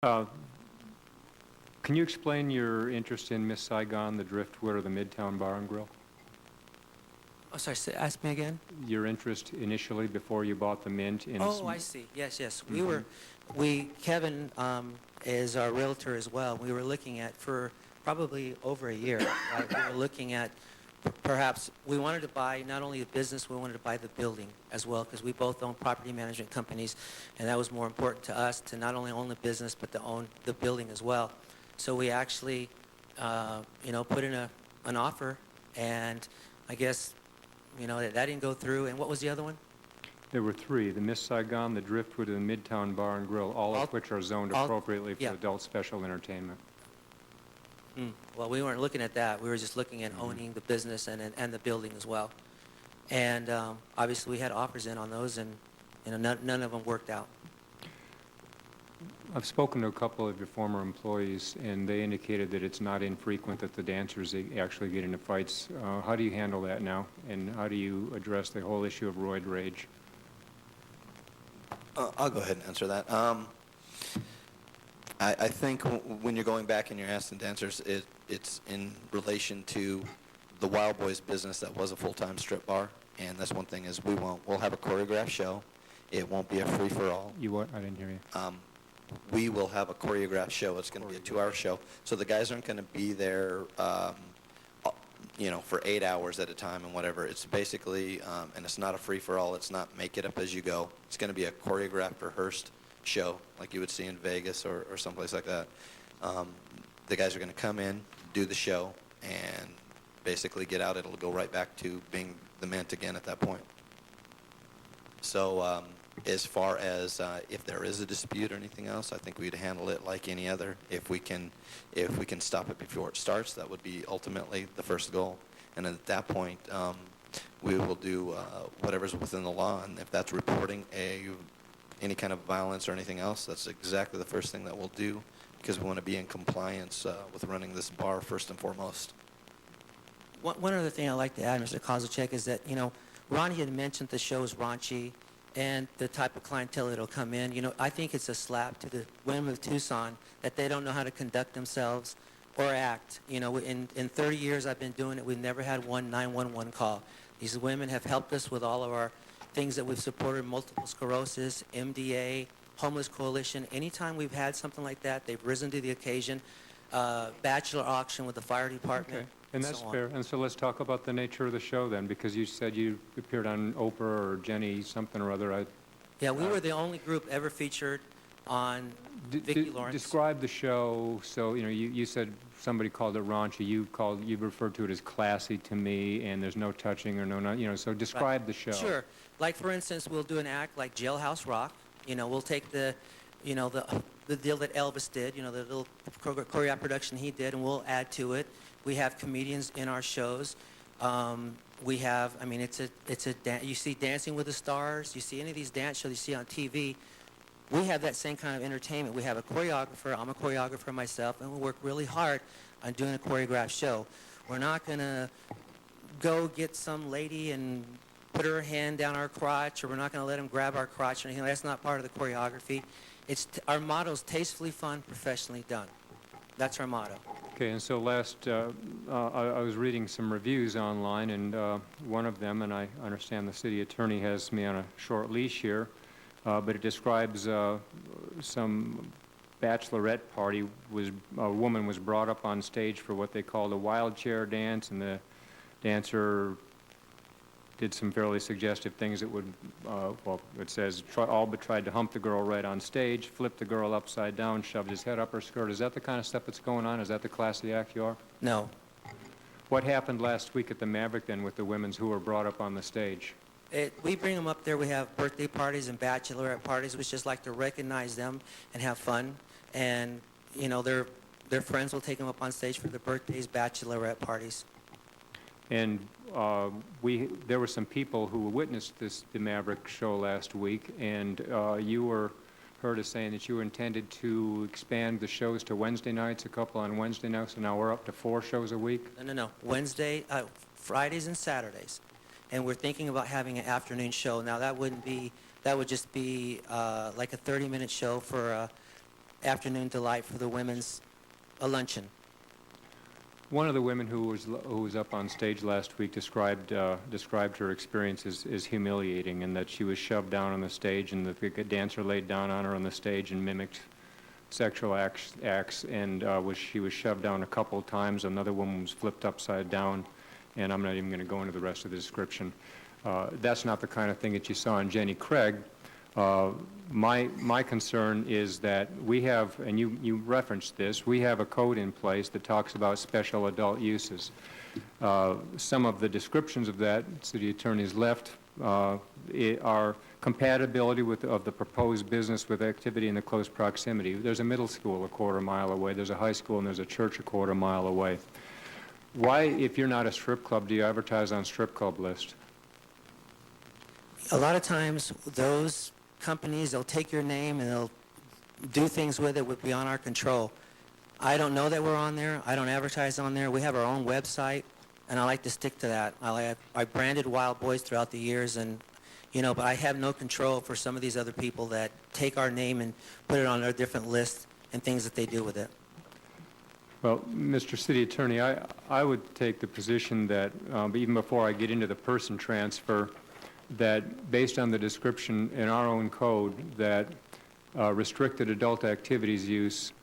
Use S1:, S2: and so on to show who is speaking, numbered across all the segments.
S1: Uh, Can you explain your interest in Miss Saigon, the Driftwood, or the Midtown Bar and Grill?
S2: Oh, sorry, ask me again.
S1: Your interest initially before you bought the Mint in...
S2: Oh, I see. Yes, yes.
S1: Mhm.
S2: Kevin is our realtor as well. We were looking at for probably over a year. Right? We were looking at perhaps we wanted to buy not only the business, we wanted to buy the building as well because we both own property management companies, and that was more important to us to not only own the business but to own the building as well. So we actually, put in an offer, and I guess, that didn't go through. And what was the other one?
S1: There were three, the Miss Saigon, the Driftwood, and the Midtown Bar and Grill, all of which are zoned appropriately for
S2: yeah.
S1: adult special entertainment.
S2: Well, we weren't looking at that. We were just looking at owning the business and the building as well. And obviously we had offers in on those, and none of them worked out.
S1: I've spoken to a couple of your former employees, and they indicated that it's not infrequent that the dancers actually get into fights. How do you handle that now, and how do you address the whole issue of roid rage?
S3: I'll go ahead and answer that. I think when you're going back and you're asking dancers, it's in relation to the Wild Boys business that was a full-time strip bar, and that's one thing is we'll have a choreographed show. It won't be a free-for-all.
S1: You what? I didn't hear you.
S3: We will have a choreographed show. It's going to be a 2-hour show, so the guys aren't going to be there, for 8 hours at a time and whatever. It's basically, and it's not a free-for-all. It's not make it up as you go. It's going to be a choreographed, rehearsed show like you would see in Vegas or someplace like that. The guys are going to come in, do the show, and basically get out. It'll go right back to being the Mint again at that point. So as far as if there is a dispute or anything else, I think we'd handle it like any other. If we can stop it before it starts, that would be ultimately the first goal. And at that point, we will do whatever's within the law. And if that's reporting any kind of violence or anything else, that's exactly the first thing that we'll do, because we want to be in compliance with running this bar first and foremost.
S2: One other thing I'd like to add, Mr. Kozachik, is that, Ronnie had mentioned the show is raunchy and the type of clientele that'll come in. I think it's a slap to the women of Tucson that they don't know how to conduct themselves or act. In 30 years I've been doing it, we've never had one 911 call. These women have helped us with all of our things that we've supported, multiple sclerosis, MDA, Homeless Coalition. Anytime we've had something like that, they've risen to the occasion. Bachelor auction with the fire department.
S1: Okay. And that's fair. And so let's talk about the nature of the show then, because you said you appeared on Oprah or Jenny something or other.
S2: Yeah, we were the only group ever featured on Vicki Lawrence.
S1: Describe the show. So, you said somebody called it raunchy. You referred to it as classy to me, and there's no touching or so describe the show.
S2: Sure. Like, for instance, we'll do an act like Jailhouse Rock. We'll take the deal that Elvis did, the little choreographed production he did, and we'll add to it. We have comedians in our shows. We have, you see Dancing with the Stars, you see any of these dance shows you see on TV, we have that same kind of entertainment. We have a choreographer, I'm a choreographer myself, and we work really hard on doing a choreographed show. We're not going to go get some lady and put her hand down our crotch, or we're not going to let him grab our crotch or anything. That's not part of the choreography. Our motto is tastefully fun, professionally done. That's our motto.
S1: Okay, and so I was reading some reviews online, and one of them, and I understand the city attorney has me on a short leash here, but it describes some bachelorette party. A woman was brought up on stage for what they called a wild chair dance, and the dancer did some fairly suggestive things that would, it says, all but tried to hump the girl right on stage, flipped the girl upside down, shoved his head up her skirt. Is that the kind of stuff that's going on? Is that the classy act you are?
S2: No.
S1: What happened last week at the Maverick then with the women who were brought up on the stage?
S2: We bring them up there. We have birthday parties and bachelorette parties. We just like to recognize them and have fun. And, their friends will take them up on stage for their birthdays, bachelorette parties.
S1: And there were some people who witnessed the Maverick show last week, and you were heard as saying that you intended to expand the shows to Wednesday nights, a couple on Wednesday nights, so now we're up to 4 shows a week?
S2: No. Fridays and Saturdays. And we're thinking about having an afternoon show. Now that would just be like a 30-minute show for afternoon delight for the women's luncheon.
S1: One of the women who was up on stage last week described her experience as humiliating, and that she was shoved down on the stage, and the dancer laid down on her on the stage and mimicked sexual acts, and she was shoved down a couple of times. Another woman was flipped upside down, and I'm not even going to go into the rest of the description. That's not the kind of thing that you saw in Jenny Craig. My concern is that we have, and you referenced this, we have a code in place that talks about special adult uses. Some of the descriptions of that, city attorney's left, are compatibility of the proposed business with activity in the close proximity. There's a middle school a quarter mile away, there's a high school, and there's a church a quarter mile away. Why, if you're not a strip club, do you advertise on strip club list?
S2: A lot of times, those companies, they'll take your name and they'll do things with it beyond our control. I don't know that we're on there. I don't advertise on there. We have our own website, and I like to stick to that. I branded Wild Boys throughout the years, and but I have no control for some of these other people that take our name and put it on their different lists and things that they do with it.
S1: Well, Mr. City Attorney, I would take the position that, even before I get into the person transfer, that based on the description in our own code, that restricted adult activities use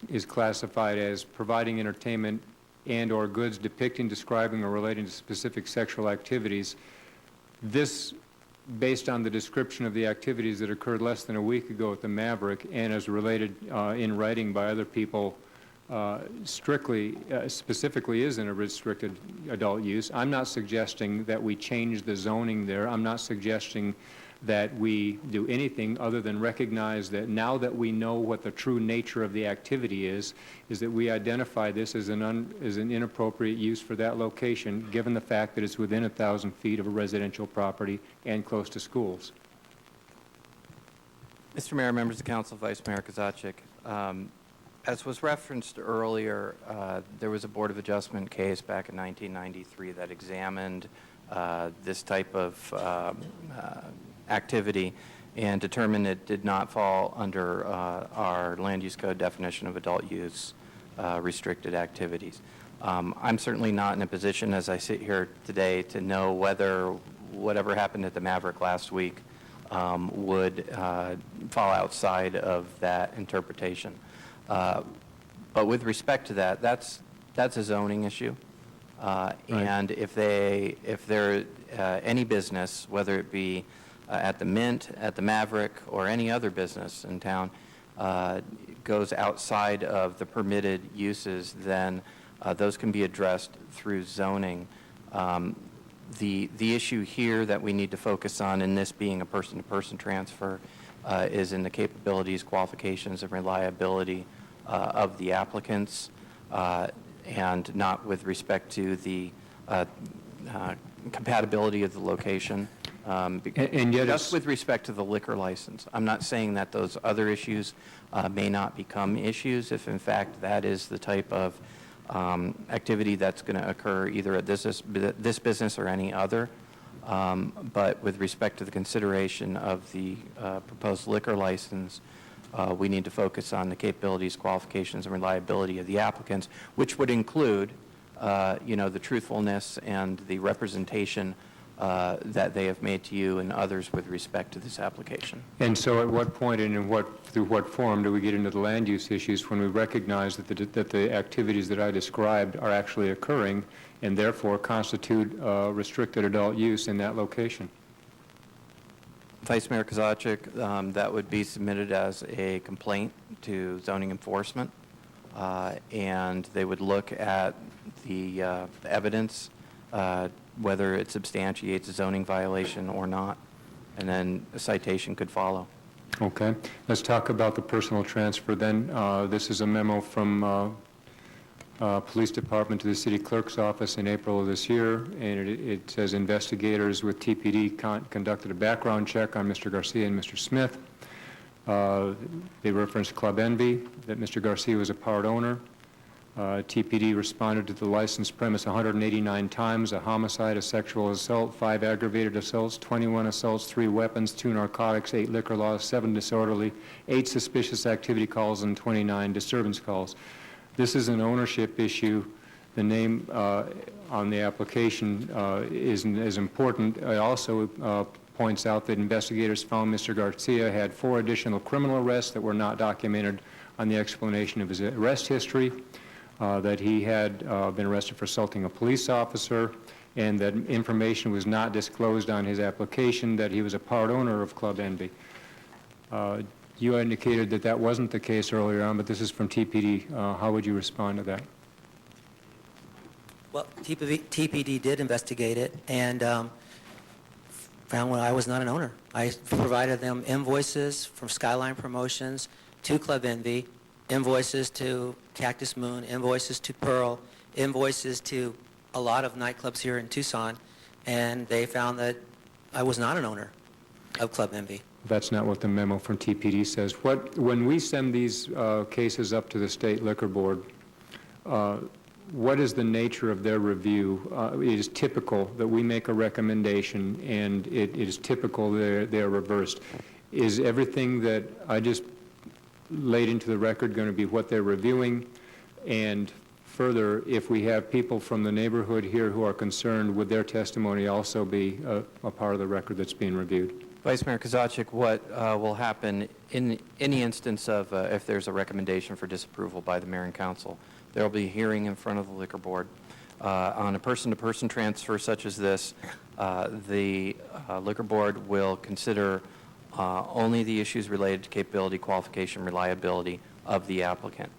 S1: is classified as providing entertainment and or goods depicting, describing, or relating to specific sexual activities. This, based on the description of the activities that occurred less than a week ago at the Maverick and as related in writing by other people, specifically isn't a restricted adult use. I'm not suggesting that we change the zoning there. I'm not suggesting that we do anything other than recognize that now that we know what the true nature of the activity is that we identify this as an inappropriate use for that location, given the fact that it's within 1,000 feet of a residential property and close to schools.
S4: Mr. Mayor, members of council, Vice Mayor Kozachik, as was referenced earlier, there was a Board of Adjustment case back in 1993 that examined this type of activity and determined it did not fall under our land use code definition of adult use restricted activities. I'm certainly not in a position as I sit here today to know whether whatever happened at the Maverick last week would fall outside of that interpretation. But with respect to that, that's a zoning issue.
S1: Right.
S4: And if there any business, whether it be at the Mint, at the Maverick, or any other business in town, goes outside of the permitted uses, then those can be addressed through zoning. The issue here that we need to focus on in this being a person-to-person transfer is in the capabilities, qualifications, and reliability of the applicants, and not with respect to the compatibility of the location.
S1: And yet
S4: just with respect to the liquor license. I'm not saying that those other issues may not become issues if, in fact, that is the type of activity that's going to occur either at this business or any other. But with respect to the consideration of the proposed liquor license, we need to focus on the capabilities, qualifications, and reliability of the applicants, which would include, the truthfulness and the representation that they have made to you and others with respect to this application.
S1: And so at what point and through what form do we get into the land use issues when we recognize that the activities that I described are actually occurring and therefore constitute restricted adult use in that location?
S4: Vice Mayor Kozachik, that would be submitted as a complaint to zoning enforcement, and they would look at the evidence, whether it substantiates a zoning violation or not, and then a citation could follow.
S1: Okay. Let's talk about the personal transfer then. This is a memo from Police Department to the City Clerk's Office in April of this year, and it says investigators with TPD conducted a background check on Mr. Garcia and Mr. Smith. They referenced Club Envy, that Mr. Garcia was a part owner. TPD responded to the licensed premise 189 times, a homicide, a sexual assault, 5 aggravated assaults, 21 assaults, 3 weapons, 2 narcotics, 8 liquor laws, 7 disorderly, 8 suspicious activity calls, and 29 disturbance calls. This is an ownership issue. The name on the application is important. It also points out that investigators found Mr. Garcia had 4 additional criminal arrests that were not documented on the explanation of his arrest history, that he had been arrested for assaulting a police officer, and that information was not disclosed on his application, that he was a part owner of Club Envy. You indicated that that wasn't the case earlier on, but this is from TPD. How would you respond to that?
S2: Well, TPD did investigate it and found I was not an owner. I provided them invoices from Skyline Promotions to Club Envy, invoices to Cactus Moon, invoices to Pearl, invoices to a lot of nightclubs here in Tucson, and they found that I was not an owner of Club Envy.
S1: That's not what the memo from TPD says. When we send these cases up to the State Liquor Board, what is the nature of their review? It is typical that we make a recommendation, and it is typical they're reversed. Is everything that I just laid into the record going to be what they're reviewing? And further, if we have people from the neighborhood here who are concerned, would their testimony also be a part of the record that's being reviewed?
S4: Vice Mayor Kozachik, what will happen in any instance of if there's a recommendation for disapproval by the mayor and council, there will be a hearing in front of the liquor board. On a person-to-person transfer such as this, the liquor board will consider only the issues related to capability, qualification, reliability of the applicant.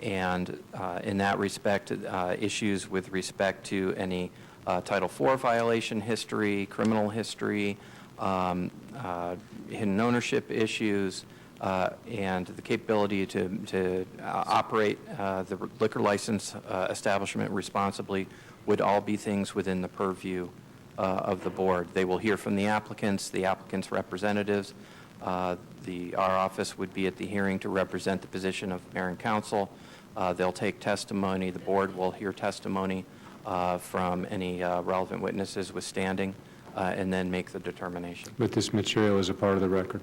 S4: And in that respect, issues with respect to any Title IV violation history, criminal history, hidden ownership issues, and the capability to operate the liquor license establishment responsibly would all be things within the purview of the board. They will hear from the applicants' representatives. Our office would be at the hearing to represent the position of mayor and council. They'll take testimony. The board will hear testimony from any relevant witnesses with standing, and then make the determination.
S1: But this material is a part of the record?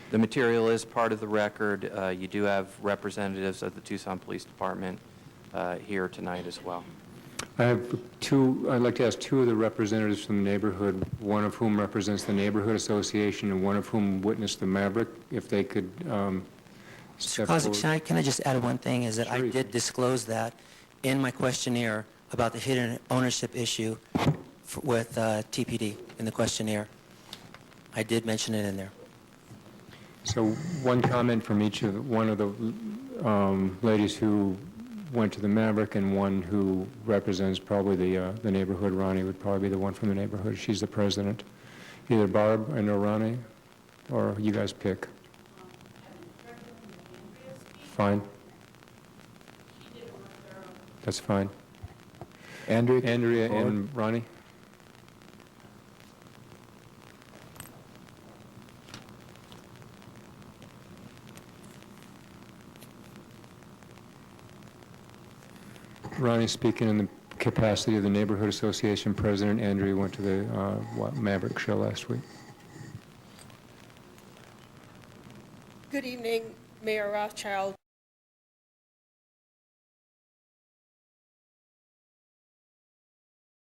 S4: The material is part of the record. You do have representatives of the Tucson Police Department here tonight as well.
S1: I'd like to ask 2 of the representatives from the neighborhood, one of whom represents the Neighborhood Association and one of whom witnessed the Maverick, if they could step forward.
S2: Kozachik, can I just add one thing, is that
S1: Sure,
S2: I
S1: you
S2: did
S1: can.
S2: disclose that in my questionnaire about the hidden ownership issue with TPD in the questionnaire. I did mention it in there.
S1: So one comment from one of the ladies who went to the Maverick and one who represents probably the neighborhood. Ronnie would probably be the one from the neighborhood. She's the president. Either Barb or Ronnie, or you guys pick. Fine. That's fine. Andrea and Ronnie? Ronnie speaking in the capacity of the Neighborhood Association president. Andrea went to the Maverick Show last week.
S5: Good evening, Mayor Rothschild,